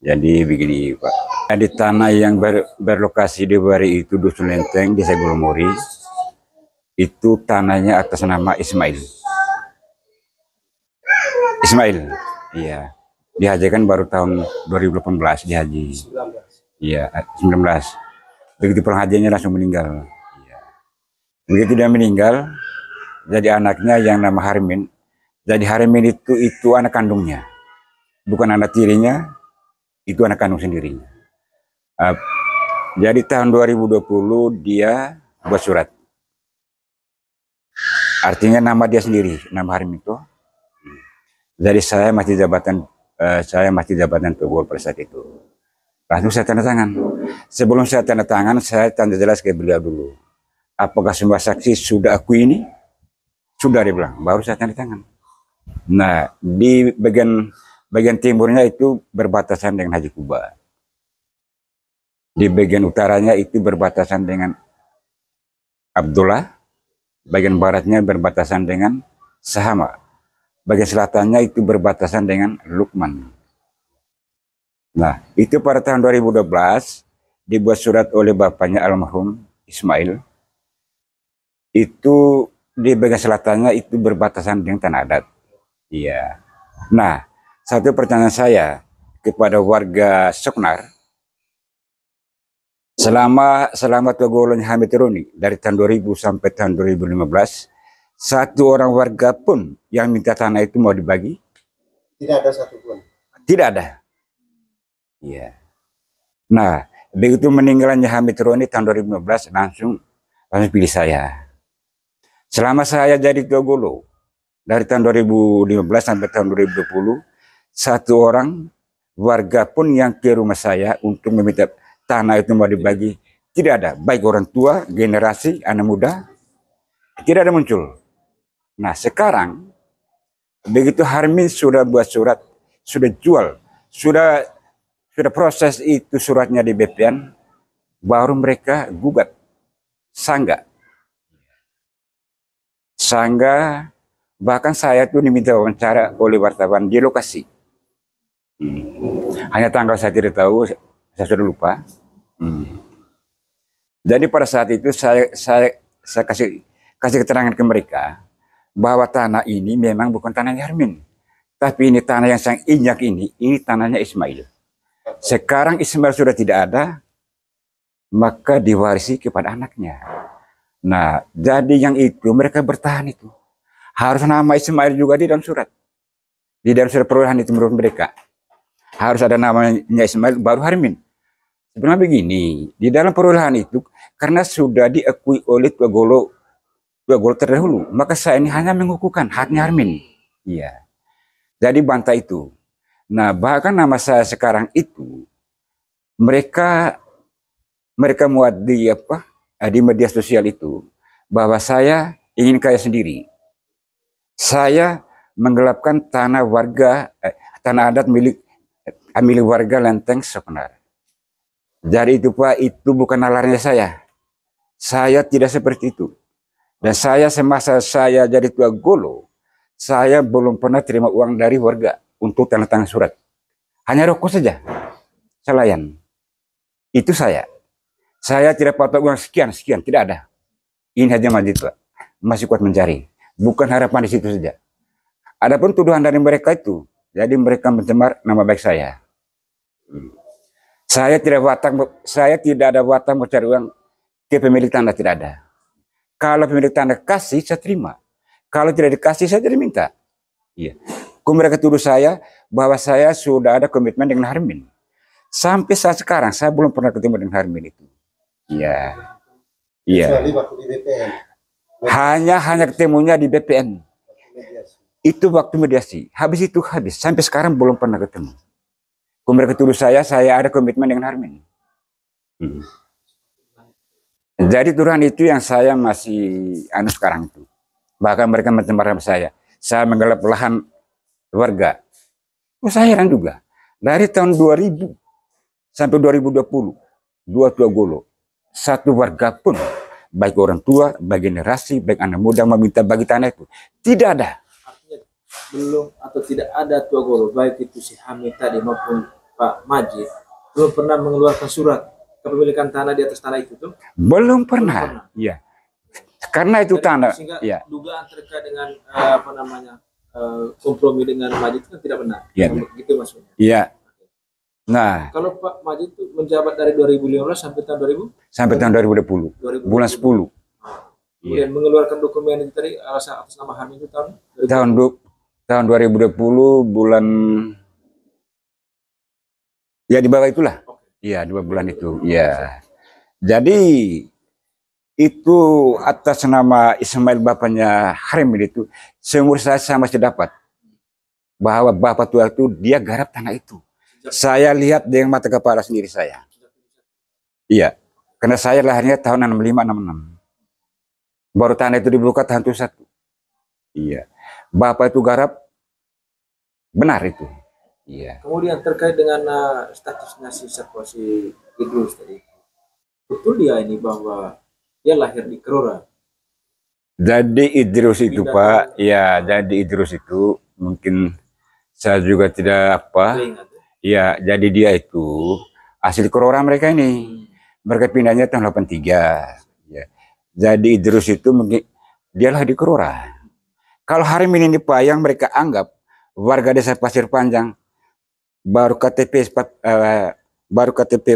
Jadi begini Pak, di tanah yang berlokasi di Bari itu Dusun Lenteng, Desa Golomori, itu tanahnya atas nama Ismail. Ismail, iya. Dihajikan baru tahun 2018 dihaji. 19. Iya, 19. Begitu pengajiannya langsung meninggal. Iya. Begitu dia meninggal, jadi anaknya yang nama Harmin. Jadi Harmin itu anak kandungnya, bukan anak tirinya, itu anak kandung sendiri. Jadi tahun 2020 dia buat surat. Artinya nama dia sendiri, nama Harmin itu. Jadi saya masih jabatan Togol pada saat itu. Langsung saya tanda tangan. Sebelum saya tanda tangan, saya tanda jelas ke beliau dulu. Apakah semua saksi sudah akui ini? Sudah, dia bilang. Baru saya tanda tangan. Nah, di bagian timurnya itu berbatasan dengan Haji Kuba. Di bagian utaranya itu berbatasan dengan Abdullah. Bagian baratnya berbatasan dengan Sahama. Bagian selatannya itu berbatasan dengan Lukman. Nah, itu pada tahun 2012 dibuat surat oleh bapaknya almarhum Ismail. Itu di bagian selatannya itu berbatasan dengan Tanah Adat. Iya. Nah, satu pertanyaan saya kepada warga Soknar, selama Togolonnya Hamid Roni dari tahun 2000 sampai tahun 2015, satu orang warga pun yang minta tanah itu mau dibagi? Tidak ada satupun. Tidak ada. Iya. Nah, begitu meninggalnya Hamid Roni tahun 2015 langsung pilih saya. Selama saya jadi Togolo dari tahun 2015 sampai tahun 2020, satu orang warga pun yang ke rumah saya untuk meminta tanah itu mau dibagi tidak ada. Baik orang tua, generasi, anak muda, tidak ada muncul. Nah, sekarang begitu Harmin sudah buat surat, sudah jual, sudah proses itu suratnya di BPN, baru mereka gugat Sangga. Bahkan saya tuh diminta wawancara oleh wartawan di lokasi. Hanya tanggal saya tidak tahu, saya sudah lupa. Jadi pada saat itu saya kasih keterangan ke mereka bahwa tanah ini memang bukan tanahnya Harmin, tapi ini tanah yang sang injak ini tanahnya Ismail. Sekarang Ismail sudah tidak ada, maka diwarisi kepada anaknya. Nah, jadi yang itu mereka bertahan itu harus nama Ismail juga di dalam surat. Di dalam surat perolehan itu menurut mereka harus ada namanya Ismail baru Harmin. Sebenarnya begini, di dalam perolehan itu karena sudah diakui oleh Togolo terdahulu, maka saya ini hanya mengukuhkan haknya Harmin. Iya. Jadi bantah itu. Nah, bahkan nama saya sekarang itu mereka muat di media sosial itu bahwa saya ingin kaya sendiri. Saya menggelapkan tanah tanah adat milik warga Lenteng Soknar. Jadi itu Pak, itu bukan nalarnya saya. Saya tidak seperti itu. Dan saya semasa saya jadi Togolo, saya belum pernah terima uang dari warga untuk tanda tangan surat. Hanya rokok saja, selayan. Itu saya. Saya tidak patok uang sekian, tidak ada. Ini hanya majid Pak, masih kuat mencari. Bukan harapan di situ saja. Adapun tuduhan dari mereka itu, jadi mereka mencemar nama baik saya. Saya tidak ada watak mencari uang ke pemilik tanah, tidak ada. Kalau pemilik tanah kasih, saya terima. Kalau tidak dikasih, saya tidak minta. Iya. Mereka tuduh saya bahwa saya sudah ada komitmen dengan Harmin. Sampai saat sekarang, saya belum pernah ketemu dengan Harmin itu. Iya. Iya. Hanya ketemunya di BPN. Itu waktu mediasi. Habis itu habis. Sampai sekarang belum pernah ketemu. Mereka tuduh saya ada komitmen dengan Harmin. Jadi tuduhan itu yang saya masih sekarang itu. Bahkan mereka mencemar saya. Saya menggelap lahan warga. Saya heran juga. Dari tahun 2000 sampai 2020, dua Togolo, satu warga pun, baik orang tua, baik generasi, baik anak muda meminta bagi tanah itu. Tidak ada. Artinya belum atau tidak ada Togolo, baik itu si Hamid tadi maupun Pak Majid belum pernah mengeluarkan surat kepemilikan tanah di atas tanah itu tuh? Belum Belum pernah. Iya. Karena itu tanah. Sehingga Iya. dugaan terkait dengan kompromi dengan Majid kan tidak benar. Iya. Gitu maksudnya. Iya. Nah, kalau Pak Majid itu menjabat dari 2015 sampai tahun 2000? Sampai tahun 2020. Bulan 10. Kemudian mengeluarkan dokumen itu tadi atas nama Harmin itu tahun 2020 bulan ya di bawah itulah. Iya, 2 bulan itu. Iya. Jadi itu atas nama Ismail bapaknya Harmin itu seumur saya masih dapat bahwa bapak tua itu dia garap tanah itu. Saya lihat dengan mata kepala sendiri saya. Iya. Karena saya lahirnya tahun 65-66. Baru tanah itu dibuka tahun 71. Iya. Bapak itu garap benar itu. Iya. Kemudian terkait dengan statusnya si Idrus tadi, betul dia ini bahwa dia lahir di Kerora. Jadi Idrus itu Pak, ya jadi Idrus itu mungkin saya juga tidak apa. Ya jadi dia itu asli Kerora mereka ini. Mereka pindahnya tahun 83. Ya. Jadi Idrus itu mungkin dialah di Kerora. Kalau Harmin ini Pak yang mereka anggap warga desa Pasir Panjang baru KTP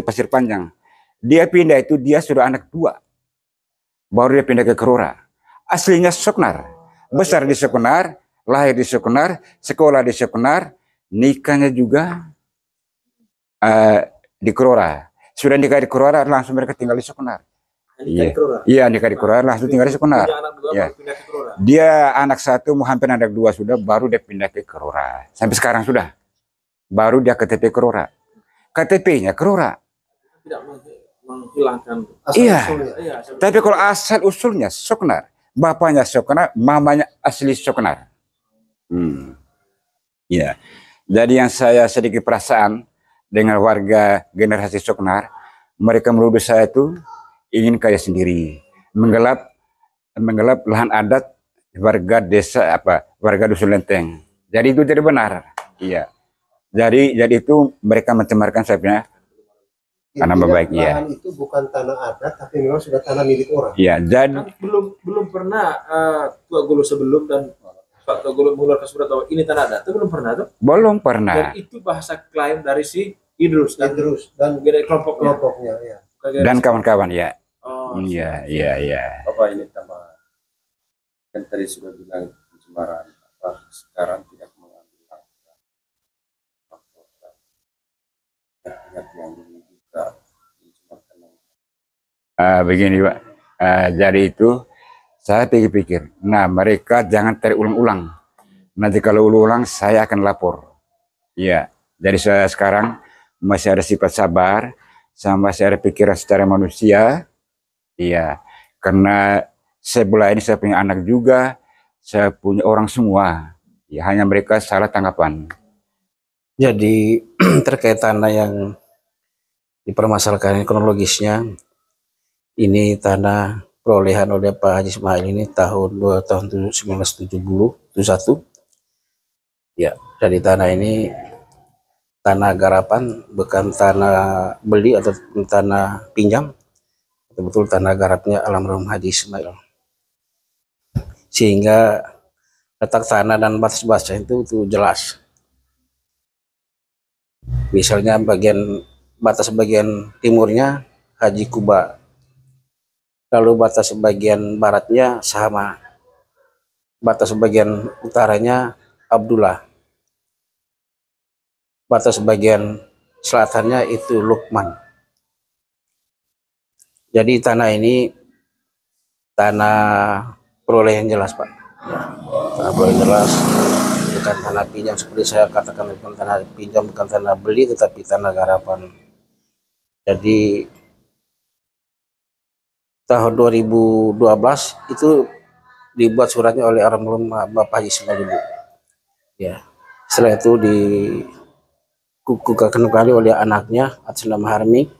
Pasir Panjang. Dia pindah itu dia sudah anak 2. Baru dia pindah ke Kerora. Aslinya Soknar. Besar di Soknar, lahir di Soknar, sekolah di Soknar, nikahnya juga di Kerora. Sudah nikah di Kerora langsung mereka tinggal di Soknar. Iya, nikah di Kerora langsung tinggal di Soknar. Ya. Dia anak 1 mau hampir anak 2 sudah baru dia pindah ke Kerora. Sampai sekarang sudah. Baru dia KTP Kerora. KTP-nya Kerora. Tidak menghilangkan. Iya. Tapi kalau asal usulnya Soknar, bapaknya Soknar, mamanya asli Soknar. Iya. Jadi yang saya sedikit perasaan dengan warga generasi Soknar, mereka menuduh saya itu ingin kaya sendiri, menggelap lahan adat warga desa warga dusun Lenteng. Jadi itu tidak benar. Iya. Jadi itu mereka mencemarkan saya karena baik ya. Lahan itu bukan tanah adat tapi memang sudah tanah milik orang. Iya, jadi belum pernah Tua Golo sebelum dan Pak Tua Golo mengeluarkan surat bahwa ini tanah adat. Itu belum pernah tuh? Belum pernah. Dan itu bahasa klaim dari si Idrus dan kelompoknya ya. Dan kawan-kawan ya. Oh, iya. Bapak ini tambah kan tadi sudah bilang pencemaran sekarang tidak mengambil langkah yang dulu juga mencemarkan. Begini Pak, jadi itu saya pikir-pikir, nah mereka jangan terulang-ulang. Nanti kalau ulang saya akan lapor. Iya, jadi saya sekarang masih ada sifat sabar, sama masih ada pikiran secara manusia. Iya, karena sebelah ini saya punya anak juga, saya punya orang semua. Ya, hanya mereka salah tanggapan. Jadi terkait tanah yang dipermasalahkan kronologisnya, ini tanah perolehan oleh Pak Haji Ismail ini tahun 1971. Ya, dari tanah ini tanah garapan, bukan tanah beli atau tanah pinjam. Betul tanah garapnya almarhum Haji Ismail. Sehingga letak tanah dan batas-batasnya itu jelas. Misalnya batas bagian timurnya Haji Kuba, lalu batas bagian baratnya sama, batas bagian utaranya Abdullah, batas bagian selatannya itu Lukman. Jadi tanah ini tanah perolehan jelas Pak, tanah perolehan jelas, bukan tanah pinjam seperti saya katakan, bukan tanah pinjam, bukan tanah beli, tetapi tanah garapan. Jadi tahun 2012 itu dibuat suratnya oleh almarhum Bapak Haji Ismail dulu. Ya, setelah itu dikukuhkan kembali oleh anaknya atas nama Harmi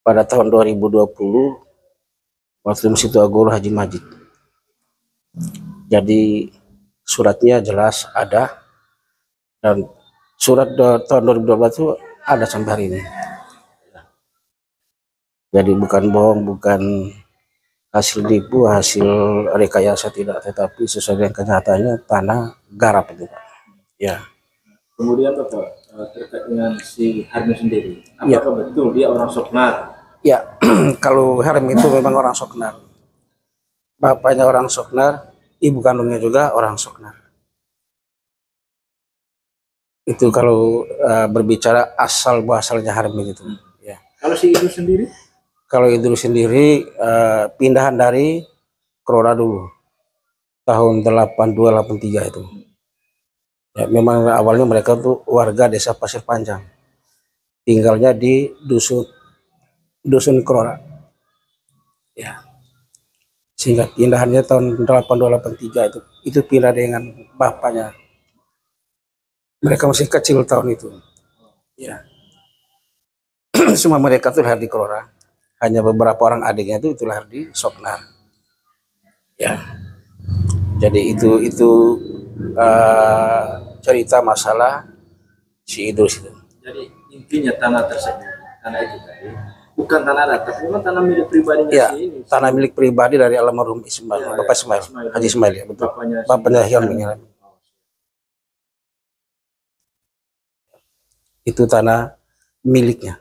pada tahun 2020 waktu Masjid Tua Golo Haji Majid. Jadi suratnya jelas ada dan surat tahun 2012 itu ada sampai hari ini. Jadi bukan bohong, bukan hasil tipu, hasil rekayasa, tidak, tetapi sesuai dengan kenyataannya tanah garap itu Pak. Ya. Kemudian Bapak terkait dengan si Harmi sendiri, Ya. apakah betul dia orang Soknar? Ya, kalau Harmi itu memang orang Soknar. Bapaknya orang Soknar, ibu kandungnya juga orang Soknar. Itu kalau berbicara asal muasalnya Harmi itu. Ya. Kalau si Idrus sendiri? Kalau Idrus sendiri pindahan dari Krora dulu, tahun 82-83 itu. Ya, memang awalnya mereka tuh warga desa Pasir Panjang, tinggalnya di dusun Krora. Ya, sehingga pindahannya tahun 82-83 itu pindah dengan bapaknya. Mereka masih kecil tahun itu. Ya, semua mereka tuh lahir di Krora. Hanya beberapa orang adiknya itu lahir di Soknar. Ya, jadi itu cerita masalah si Idrus itu. Jadi intinya tanah tersebut, tanah itu tadi bukan tanah adat, tapi memang tanah milik pribadinya Ya, si ini. tanah milik pribadi dari almarhum Ismail, Ya, Bapak Ismail, Haji Ismail ya, betul. Bapaknya si- Bapaknya Hyun itu tanah miliknya.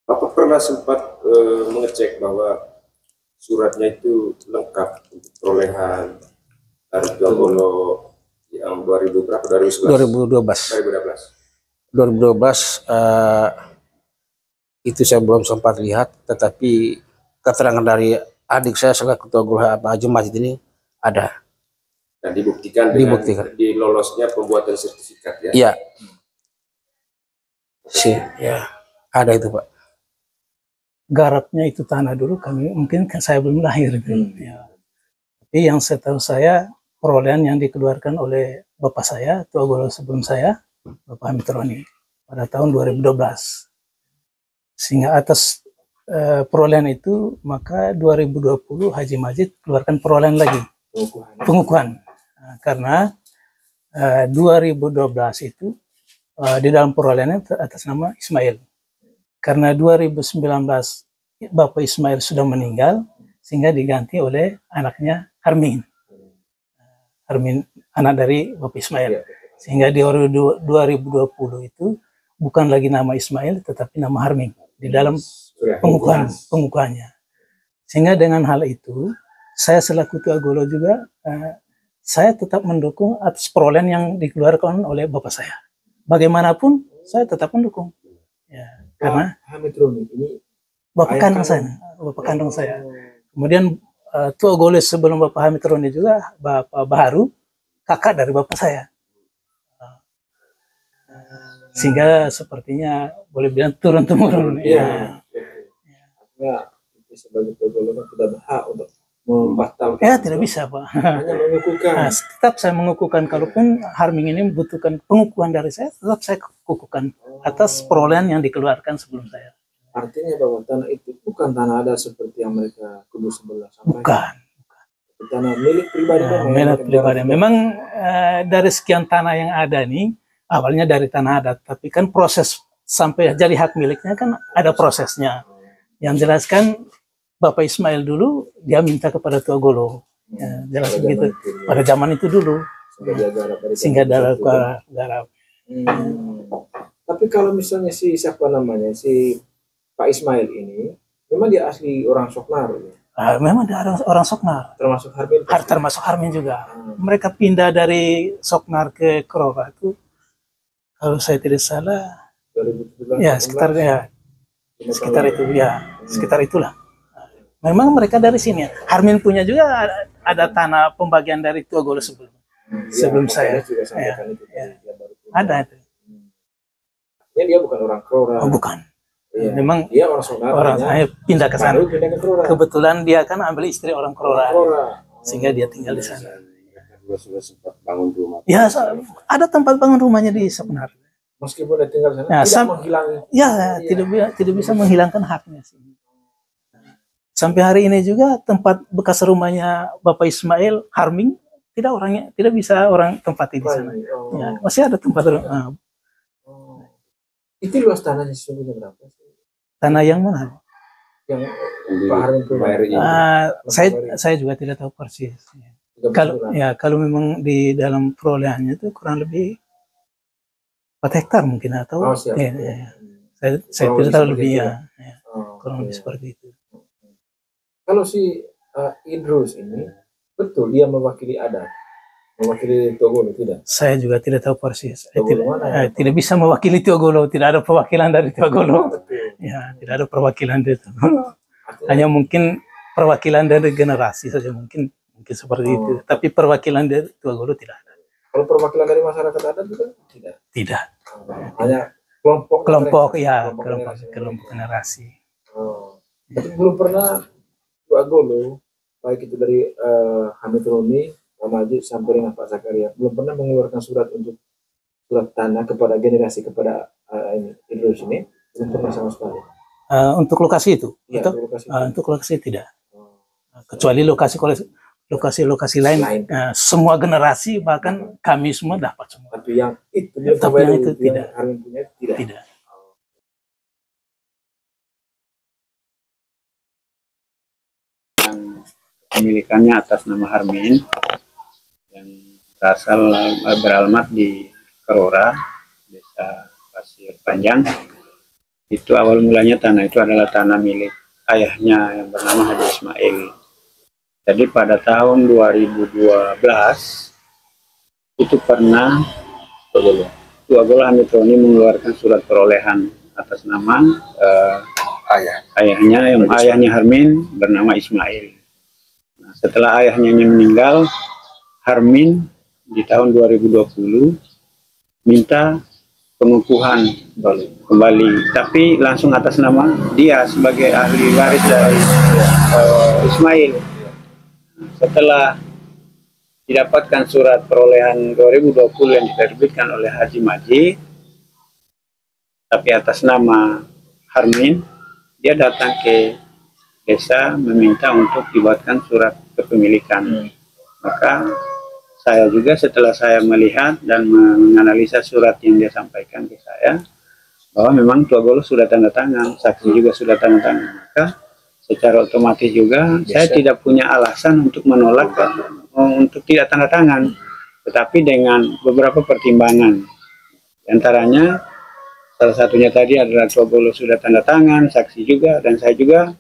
Bapak pernah sempat mengecek bahwa suratnya itu lengkap untuk perolehan dari Tuagolo yang 2000 berapa? 2012. 2012 itu saya belum sempat lihat, tetapi keterangan dari adik saya selaku Ketua Guru Pak Haji Majid ini ada. Dan dibuktikan dengan Dibuktikan. dilolosnya pembuatan sertifikat ya. Iya. Ya, ada itu Pak. Garapnya itu tanah dulu kami, mungkin saya belum lahir gitu. Ya. Tapi yang setahu saya perolehan yang dikeluarkan oleh bapak saya, Tua Golo sebelum saya, Bapak Hamid Roni, pada tahun 2012. Sehingga atas perolehan itu maka 2020 Haji Majid keluarkan perolehan lagi, pengukuhan. Nah, karena 2012 itu di dalam perolehannya atas nama Ismail. Karena 2019 Bapak Ismail sudah meninggal, sehingga diganti oleh anaknya Harmin. Harmin anak dari Bapak Ismail. Sehingga di 2020 itu bukan lagi nama Ismail, tetapi nama Harmin di dalam pengukuhannya. Sehingga dengan hal itu, saya selaku Tua Golo juga, saya tetap mendukung atas perolehan yang dikeluarkan oleh Bapak saya. Bagaimanapun, saya tetap mendukung. Ya, karena Hamid Roni ini Bapak kandung saya. Kemudian Tua Golo sebelum Bapak Hamid Roni juga Bapak Baharu, kakak dari Bapak saya. Sehingga sepertinya boleh bilang turun-temurun. ya sebagai Tua Golo tidak berhak untuk membatalkan. Ya tidak bisa Pak. Hanya mengukuhkan. Nah, tetap saya mengukuhkan, kalaupun Harming ini membutuhkan pengukuhan dari saya, tetap saya kukuhkan atas perolehan yang dikeluarkan sebelum saya. Artinya bahwa tanah itu bukan tanah adat seperti yang mereka kubu sebelah sampaikan. Bukan. Tanah milik pribadi. Milik pribadi. Memang dari sekian tanah yang ada nih, awalnya dari tanah adat, tapi kan proses sampai jadi hak miliknya kan ada prosesnya. Yang jelaskan Bapak Ismail dulu dia minta kepada Tua Golo, ya, jelas begitu. Pada zaman itu dulu, sehingga garap. Tapi kalau misalnya si siapa namanya si Pak Ismail ini, memang dia asli orang Soknar. Memang dia orang Soknar. Termasuk Harmin. Termasuk Harmin juga. Mereka pindah dari Soknar ke Krora itu, kalau saya tidak salah, 2017, ya sekitar itu ya, sekitar itulah. Memang mereka dari sini. Harmin punya juga ada tanah pembagian dari Tua Golo sebelum saya. Ada itu. Dia bukan orang Krora. Oh, bukan. Iya. Memang dia orang Soknar. saya pindah ke sana. Pindah ke Krora. Kebetulan dia kan ambil istri orang Krora. Sehingga dia tinggal di sana. Sudah sempat bangun rumah. Ya, ada tempat bangun rumahnya di Soknar. Meskipun dia tinggal di sana, Ya, tidak menghilangi. Ya, tidak bisa menghilangkan haknya sih. Sampai hari ini juga tempat bekas rumahnya Bapak Ismail Harming tidak orangnya, tidak bisa orang tempati di sana. Oh. Ya, masih ada tempat Oh. Itu luas tanahnya sesungguhnya berapa sih? tanah yang mana? Yang Pak Harmin punya? Saya juga tidak tahu persis. Kalau memang di dalam perolehannya itu kurang lebih 4 hektar mungkin atau siap. ya. Saya tidak tahu lebih kurang lebih seperti itu. Kalau si Idrus ini betul dia mewakili adat, mewakili Togolo tidak? Saya juga tidak tahu persis. Togolo mana? Tidak bisa mewakili Togolo, tidak ada perwakilan dari Togolo. Betul. Ya, tidak ada perwakilan dari Togolo. Hanya mungkin perwakilan dari generasi saja mungkin seperti itu. Tapi perwakilan dari Togolo tidak ada. Kalau perwakilan dari masyarakat adat juga tidak? Tidak. Hanya kelompok generasi. Jadi belum pernah Togolo, baik itu dari Hamid Roni, Pak Majid sampai dengan Pak Zakaria, belum pernah mengeluarkan surat tanah kepada generasi kepada Idrus ini, belum pernah sama sekali. Untuk lokasi itu, Ya, untuk lokasi tidak. Kecuali lokasi lain. Semua generasi bahkan kami semua dapat semua. Tapi yang itu, tidak. Harmin punya tidak. Pemilikannya atas nama Harmin yang beralamat di Kerora, Desa Pasir Panjang. Itu awal mulanya tanah itu adalah tanah milik ayahnya yang bernama Haji Ismail. Jadi pada tahun 2012 itu pernah Togolo Hamid Roni mengeluarkan surat perolehan atas nama ayahnya Harmin bernama Ismail. Nah, setelah ayahnya meninggal, Harmin di tahun 2020 minta pengukuhan kembali, tapi langsung atas nama dia sebagai ahli waris dari Ismail. Setelah didapatkan surat perolehan 2020 yang diterbitkan oleh Haji Majid, tapi atas nama Harmin, dia datang ke desa meminta untuk dibuatkan surat kepemilikan. Maka saya juga setelah saya melihat dan menganalisa surat yang dia sampaikan ke saya, bahwa memang Togolo sudah tanda tangan, saksi juga sudah tanda tangan, maka secara otomatis juga saya tidak punya alasan untuk menolak untuk tidak tanda tangan, tetapi dengan beberapa pertimbangan. Di antaranya salah satunya tadi adalah Togolo sudah tanda tangan, saksi juga, dan saya juga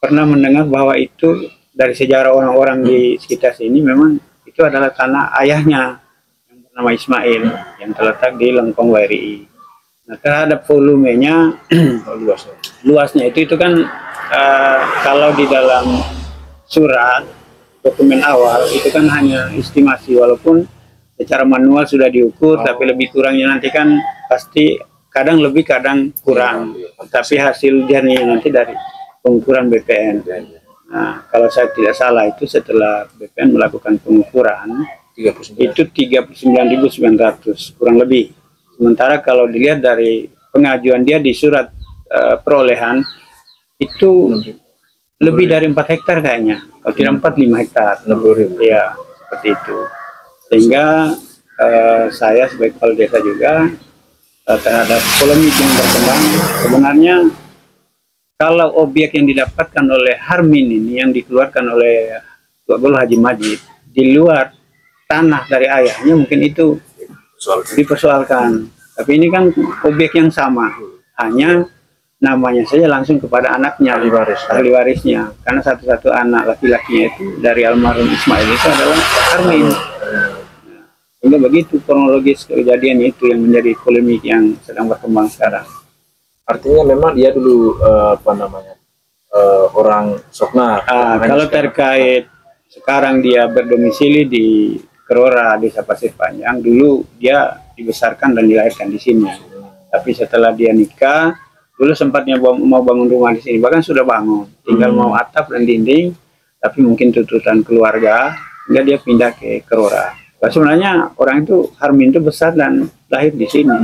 pernah mendengar bahwa itu dari sejarah orang-orang di sekitar sini memang itu adalah tanah ayahnya yang bernama Ismail yang terletak di Lengkong WRI. Nah, terhadap volumenya luasnya itu kan kalau di dalam surat dokumen awal itu kan hanya estimasi, walaupun secara manual sudah diukur, tapi lebih kurangnya nanti kan pasti kadang lebih kadang kurang, tapi hasil jernih nanti dari pengukuran BPN. Nah, kalau saya tidak salah itu setelah BPN melakukan pengukuran itu 39.900 kurang lebih. Sementara kalau dilihat dari pengajuan dia di surat perolehan itu lebih dari 4 hektar kayaknya. Kalau tidak 4, 5 hektar. Ya, seperti itu. Sehingga saya sebagai kepala desa juga terhadap polemik yang berkembang, sebenarnya kalau objek yang didapatkan oleh Harmin ini yang dikeluarkan oleh Togolo Haji Majid di luar tanah dari ayahnya, mungkin itu dipersoalkan. Tapi ini kan objek yang sama, hanya namanya saja langsung kepada anaknya, ahli warisnya, karena satu-satu anak laki-lakinya itu dari almarhum Ismail itu adalah Harmin. Sehingga begitu kronologis kejadian itu yang menjadi polemik yang sedang berkembang sekarang. Artinya memang dia dulu orang Sokna. Kalau terkait sekarang dia berdomisili di Kerora, Desa Pasir Panjang, dulu dia dibesarkan dan dilahirkan di sini. Tapi setelah dia nikah, dulu sempatnya mau bangun rumah di sini, bahkan sudah bangun, tinggal mau atap dan dinding, tapi mungkin tuntutan keluarga, hingga dia pindah ke Kerora. Sebenarnya orang itu Harmin itu besar dan lahir di sini.